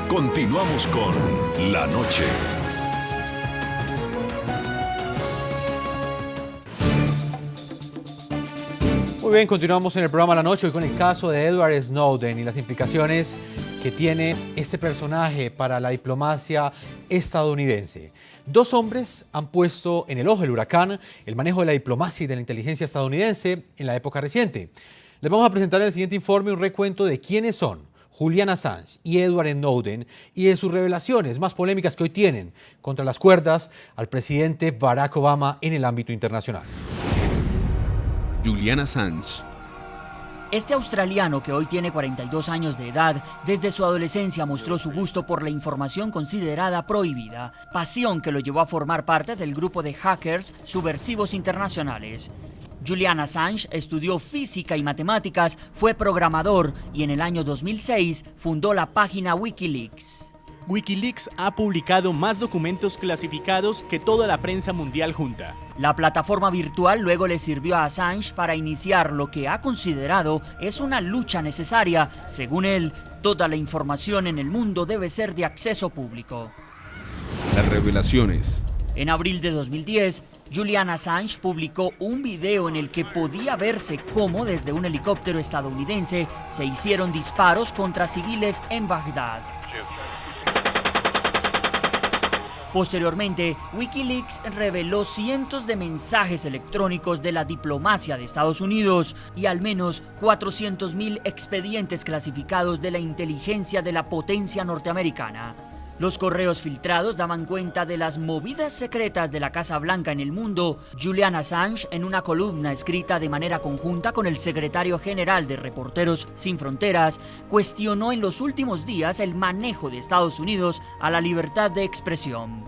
Continuamos con La Noche. Muy bien, continuamos en el programa La Noche hoy con el caso de Edward Snowden y las implicaciones que tiene este personaje para la diplomacia estadounidense. Dos hombres han puesto en el ojo del huracán el manejo de la diplomacia y de la inteligencia estadounidense en la época reciente. Les vamos a presentar en el siguiente informe un recuento de quiénes son Julian Assange y Edward Snowden y de sus revelaciones más polémicas que hoy tienen contra las cuerdas al presidente Barack Obama en el ámbito internacional. Julian Assange. Este australiano, que hoy tiene 42 años de edad, desde su adolescencia mostró su gusto por la información considerada prohibida, pasión que lo llevó a formar parte del grupo de hackers subversivos internacionales. Julian Assange estudió física y matemáticas, fue programador y en el año 2006 fundó la página Wikileaks. Wikileaks ha publicado más documentos clasificados que toda la prensa mundial junta. La plataforma virtual luego le sirvió a Assange para iniciar lo que ha considerado es una lucha necesaria. Según él, toda la información en el mundo debe ser de acceso público. Las revelaciones. En abril de 2010, Julian Assange publicó un video en el que podía verse cómo desde un helicóptero estadounidense se hicieron disparos contra civiles en Bagdad. Posteriormente, Wikileaks reveló cientos de mensajes electrónicos de la diplomacia de Estados Unidos y al menos 400.000 expedientes clasificados de la inteligencia de la potencia norteamericana. Los correos filtrados daban cuenta de las movidas secretas de la Casa Blanca en el mundo. Julian Assange, en una columna escrita de manera conjunta con el secretario general de Reporteros Sin Fronteras, cuestionó en los últimos días el manejo de Estados Unidos a la libertad de expresión.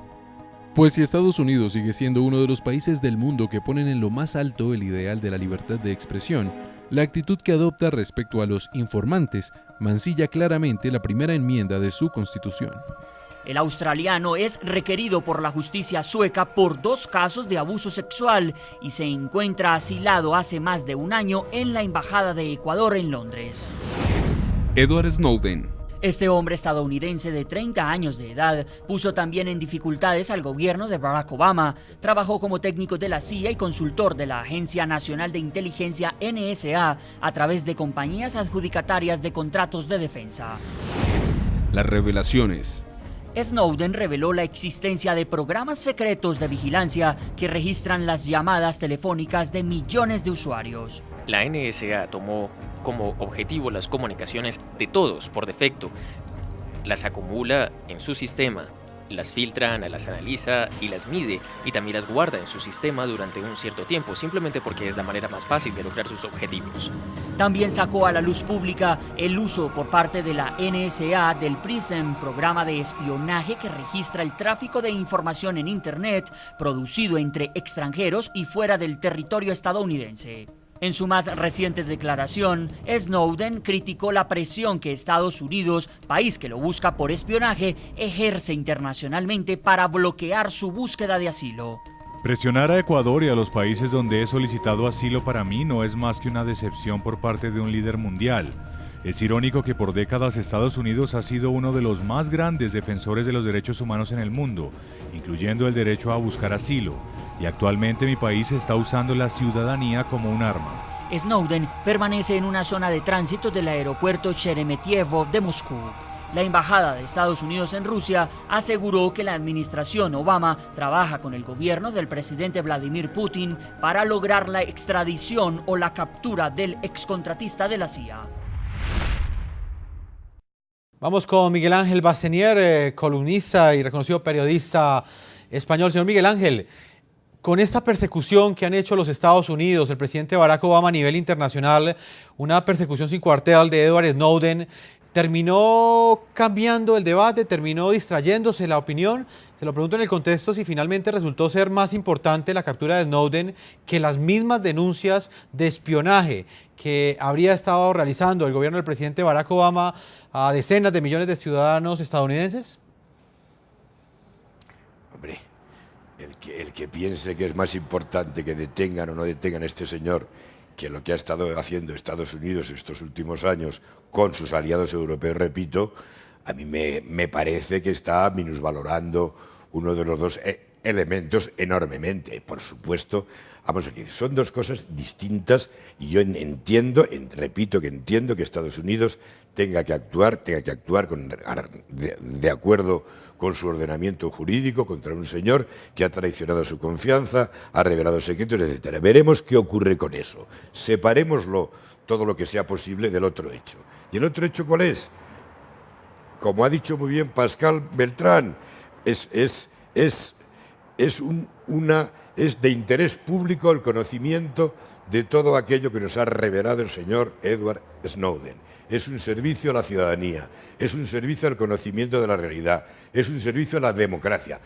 Pues si Estados Unidos sigue siendo uno de los países del mundo que ponen en lo más alto el ideal de la libertad de expresión, la actitud que adopta respecto a los informantes mancilla claramente la primera enmienda de su Constitución. El australiano es requerido por la justicia sueca por 2 casos de abuso sexual y se encuentra asilado hace más de un año en la Embajada de Ecuador en Londres. Edward Snowden. Este hombre estadounidense de 30 años de edad puso también en dificultades al gobierno de Barack Obama. Trabajó como técnico de la CIA y consultor de la Agencia Nacional de Inteligencia NSA a través de compañías adjudicatarias de contratos de defensa. Las revelaciones. Snowden reveló la existencia de programas secretos de vigilancia que registran las llamadas telefónicas de millones de usuarios. La NSA tomó como objetivo las comunicaciones de todos por defecto, las acumula en su sistema, las filtra, las analiza y las mide y también las guarda en su sistema durante un cierto tiempo, simplemente porque es la manera más fácil de lograr sus objetivos. También sacó a la luz pública el uso por parte de la NSA del PRISM, programa de espionaje que registra el tráfico de información en Internet producido entre extranjeros y fuera del territorio estadounidense. En su más reciente declaración, Snowden criticó la presión que Estados Unidos, país que lo busca por espionaje, ejerce internacionalmente para bloquear su búsqueda de asilo. Presionar a Ecuador y a los países donde he solicitado asilo para mí no es más que una decepción por parte de un líder mundial. Es irónico que por décadas Estados Unidos ha sido uno de los más grandes defensores de los derechos humanos en el mundo, incluyendo el derecho a buscar asilo, y actualmente mi país está usando la ciudadanía como un arma. Snowden permanece en una zona de tránsito del aeropuerto Sheremetyevo de Moscú. La Embajada de Estados Unidos en Rusia aseguró que la administración Obama trabaja con el gobierno del presidente Vladimir Putin para lograr la extradición o la captura del excontratista de la CIA. Vamos con Miguel Ángel Bassenier, columnista y reconocido periodista español. Señor Miguel Ángel, con esta persecución que han hecho los Estados Unidos, el presidente Barack Obama a nivel internacional, una persecución sin cuartel de Edward Snowden, ¿terminó cambiando el debate? ¿Terminó distrayéndose la opinión? Se lo pregunto en el contexto si finalmente resultó ser más importante la captura de Snowden que las mismas denuncias de espionaje que habría estado realizando el gobierno del presidente Barack Obama a decenas de millones de ciudadanos estadounidenses. Hombre, el que piense que es más importante que detengan o no detengan a este señor que lo que ha estado haciendo Estados Unidos estos últimos años con sus aliados europeos, repito, a mí me parece que está minusvalorando uno de los dos elementos enormemente. Por supuesto, vamos aquí, son dos cosas distintas y yo repito que entiendo que Estados Unidos tenga que actuar de acuerdo con su ordenamiento jurídico contra un señor que ha traicionado su confianza, ha revelado secretos, etc. Veremos qué ocurre con eso. Separémoslo todo lo que sea posible del otro hecho. ¿Y el otro hecho cuál es? Como ha dicho muy bien Pascal Beltrán, es de interés público el conocimiento de todo aquello que nos ha revelado el señor Edward Snowden. Es un servicio a la ciudadanía, es un servicio al conocimiento de la realidad, es un servicio a la democracia.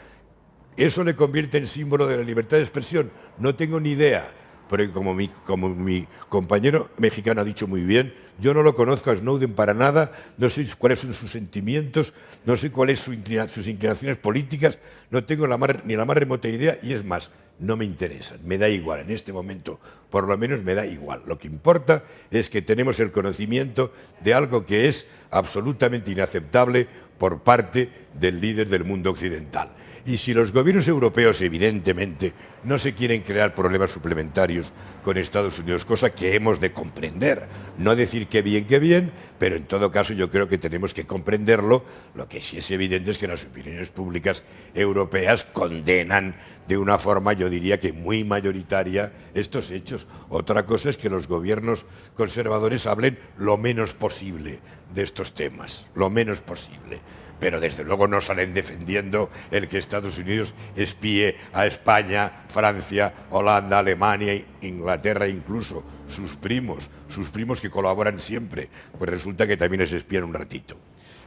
¿Eso le convierte en símbolo de la libertad de expresión? No tengo ni idea, porque como mi compañero mexicano ha dicho muy bien, yo no lo conozco a Snowden para nada, no sé cuáles son sus sentimientos, no sé cuáles son sus inclinaciones políticas, no tengo ni la más remota idea y es más, no me interesan, me da igual, en este momento por lo menos me da igual. Lo que importa es que tenemos el conocimiento de algo que es absolutamente inaceptable por parte del líder del mundo occidental. Y si los gobiernos europeos, evidentemente, no se quieren crear problemas suplementarios con Estados Unidos, cosa que hemos de comprender, no decir que bien, pero en todo caso yo creo que tenemos que comprenderlo. Lo que sí es evidente es que las opiniones públicas europeas condenan de una forma, yo diría que muy mayoritaria, estos hechos. Otra cosa es que los gobiernos conservadores hablen lo menos posible de estos temas, lo menos posible. Pero desde luego no salen defendiendo el que Estados Unidos espíe a España, Francia, Holanda, Alemania, Inglaterra, incluso sus primos que colaboran siempre, pues resulta que también les espían un ratito.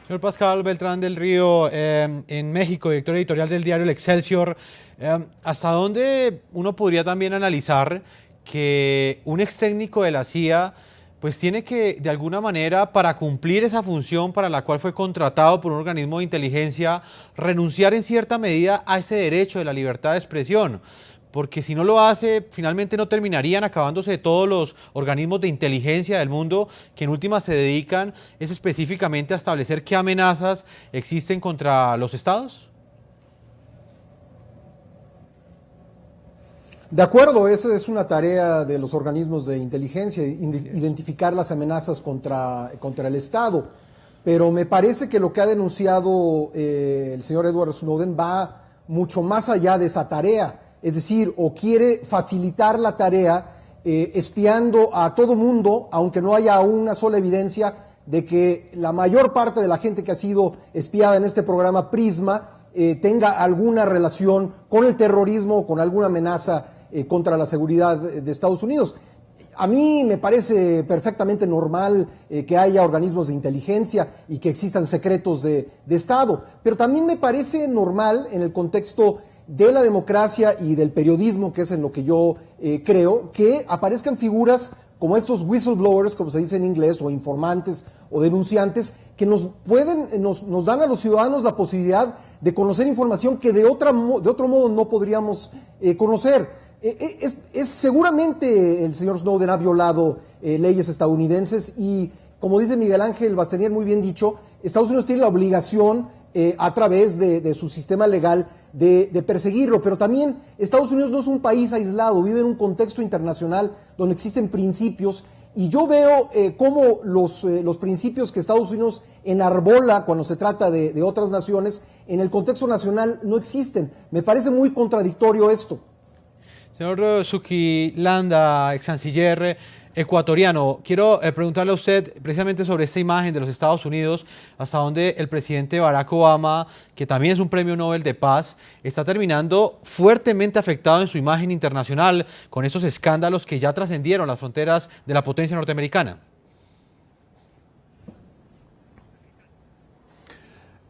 Señor Pascal Beltrán del Río, en México, director editorial del diario El Excelsior, ¿hasta dónde uno podría también analizar que un ex técnico de la CIA pues tiene que, de alguna manera, para cumplir esa función para la cual fue contratado por un organismo de inteligencia, renunciar en cierta medida a ese derecho de la libertad de expresión? Porque si no lo hace, finalmente no terminarían acabándose todos los organismos de inteligencia del mundo que en última se dedican es específicamente a establecer qué amenazas existen contra los estados. De acuerdo, esa es una tarea de los organismos de inteligencia, identificar las amenazas contra el Estado. Pero me parece que lo que ha denunciado el señor Edward Snowden va mucho más allá de esa tarea. Es decir, o quiere facilitar la tarea espiando a todo mundo, aunque no haya una sola evidencia de que la mayor parte de la gente que ha sido espiada en este programa Prisma tenga alguna relación con el terrorismo o con alguna amenaza contra la seguridad de Estados Unidos. A mí me parece perfectamente normal que haya organismos de inteligencia y que existan secretos de Estado, pero también me parece normal en el contexto de la democracia y del periodismo, que es en lo que yo creo, que aparezcan figuras como estos whistleblowers, como se dice en inglés, o informantes o denunciantes, que nos dan a los ciudadanos la posibilidad de conocer información que de otro modo no podríamos conocer. Seguramente el señor Snowden ha violado leyes estadounidenses y, como dice Miguel Ángel Bastenier, muy bien dicho, Estados Unidos tiene la obligación a través de su sistema legal de perseguirlo, pero también Estados Unidos no es un país aislado, vive en un contexto internacional donde existen principios y yo veo cómo los principios que Estados Unidos enarbola cuando se trata de otras naciones, en el contexto nacional no existen. Me parece muy contradictorio esto. Señor Suki Landa, ex canciller ecuatoriano, quiero preguntarle a usted precisamente sobre esta imagen de los Estados Unidos, hasta donde el presidente Barack Obama, que también es un premio Nobel de Paz, está terminando fuertemente afectado en su imagen internacional con estos escándalos que ya trascendieron las fronteras de la potencia norteamericana.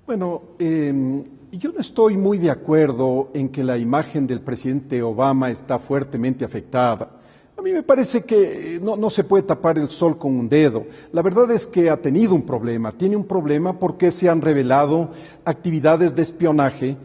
Bueno, yo no estoy muy de acuerdo en que la imagen del presidente Obama está fuertemente afectada. A mí me parece que no se puede tapar el sol con un dedo. La verdad es que ha tenido un problema, tiene un problema porque se han revelado actividades de espionaje,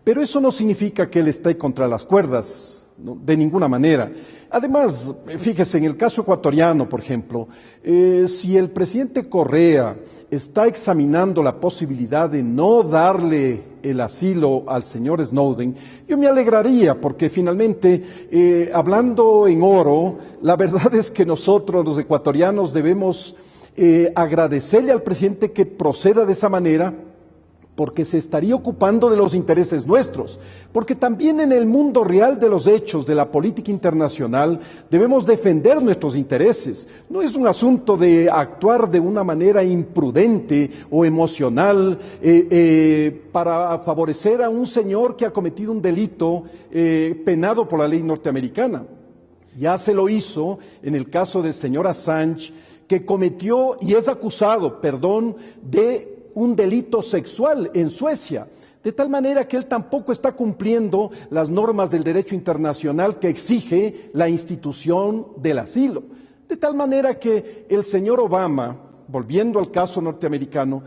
pero eso no significa que él esté contra las cuerdas. ¿no? De ninguna manera. Además, fíjese, en el caso ecuatoriano, por ejemplo, si el presidente Correa está examinando la posibilidad de no darle el asilo al señor Snowden, yo me alegraría porque finalmente, hablando en oro, la verdad es que nosotros los ecuatorianos debemos agradecerle al presidente que proceda de esa manera, porque se estaría ocupando de los intereses nuestros, porque también en el mundo real de los hechos de la política internacional debemos defender nuestros intereses. No es un asunto de actuar de una manera imprudente o emocional para favorecer a un señor que ha cometido un delito penado por la ley norteamericana. Ya se lo hizo en el caso del señor Assange, que cometió y es acusado, de un delito sexual en Suecia, de tal manera que él tampoco está cumpliendo las normas del derecho internacional que exige la institución del asilo. De tal manera que el señor Obama, volviendo al caso norteamericano,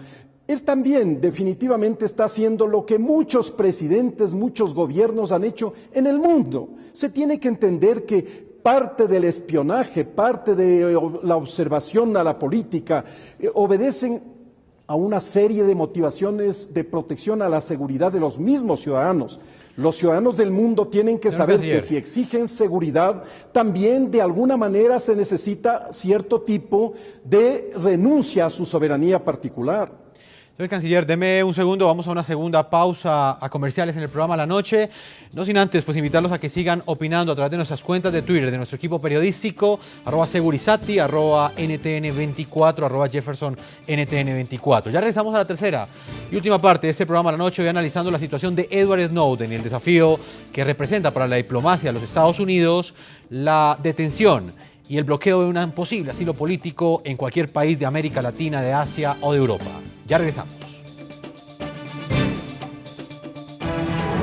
él también definitivamente está haciendo lo que muchos presidentes, muchos gobiernos han hecho en el mundo. Se tiene que entender que parte del espionaje, parte de la observación a la política, obedecen a una serie de motivaciones de protección a la seguridad de los mismos ciudadanos. Los ciudadanos del mundo tienen que saber que si exigen seguridad, también de alguna manera se necesita cierto tipo de renuncia a su soberanía particular. Señor Canciller, deme un segundo, vamos a una segunda pausa a comerciales en el programa La Noche. No sin antes, pues invitarlos a que sigan opinando a través de nuestras cuentas de Twitter, de nuestro equipo periodístico, @Segurizati, @NTN24, @JeffersonNTN24. Ya regresamos a la tercera y última parte de este programa La Noche, hoy analizando la situación de Edward Snowden y el desafío que representa para la diplomacia de los Estados Unidos la detención y el bloqueo de un posible asilo político en cualquier país de América Latina, de Asia o de Europa. Ya regresamos.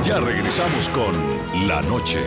Ya regresamos con La Noche.